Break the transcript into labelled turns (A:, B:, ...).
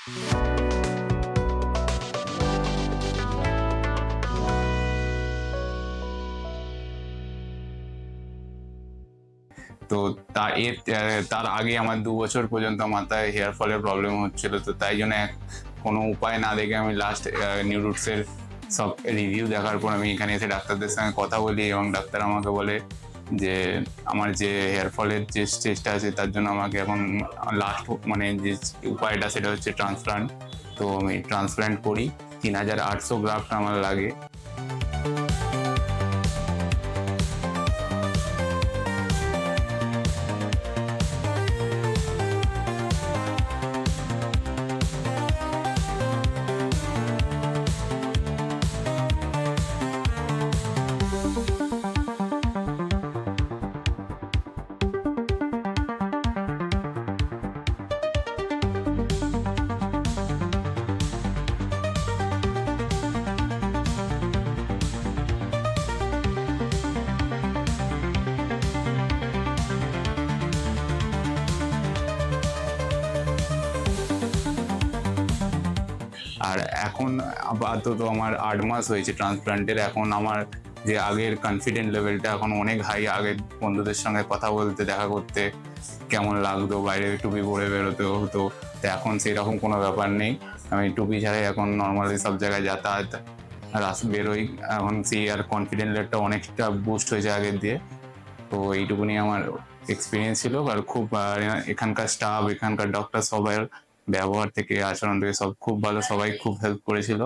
A: তো তার আগে আমার 2 বছর পর্যন্ত মাথায় হেয়ার ফলের প্রবলেম হচ্ছিল, তো তাই জন্য কোনো উপায় না দেখে আমি লাস্ট নিউ রুটসের সব রিভিউ দেখার পর আমি এখানে এসে ডাক্তারদের সঙ্গে কথা বলি এবং ডাক্তার আমাকে বলে যে আমার যে হেয়ার ফলের যে স্টেজটা আছে তার জন্য আমাকে এখন লাস্ট মানে যে উপায়টা সেটা হচ্ছে ট্রান্সপ্লান্ট। তো আমি ট্রান্সপ্লান্ট করি, 3800 গ্রাফট আমার লাগে। আর এখন আপাতত আমার 8 মাস হয়েছে ট্রান্সপ্লান্টের। এখন আমার যে আগের কনফিডেন্ট লেভেলটা এখন অনেক হাই। আগের বন্ধুদের সঙ্গে কথা বলতে, দেখা করতে কেমন লাগতো, বাইরে টুপি পরে বেরোতে হতো, তো এখন সেরকম কোনো ব্যাপার নেই। আমি টুপি ছাড়াই এখন নর্মালি সব জায়গায় যাতায়াত বেরোই। এখন সেই আর কনফিডেন্ট লেভেলটা অনেকটা বুস্ট হয়েছে আগের দিয়ে। তো এইটুকুনি আমার এক্সপিরিয়েন্স ছিল। আর খুব এখানকার স্টাফ, এখানকার ডক্টর সবার ব্যবহার থেকে, আচরণ থেকে সব খুব ভালো, সবাই খুব হেল্প করেছিল।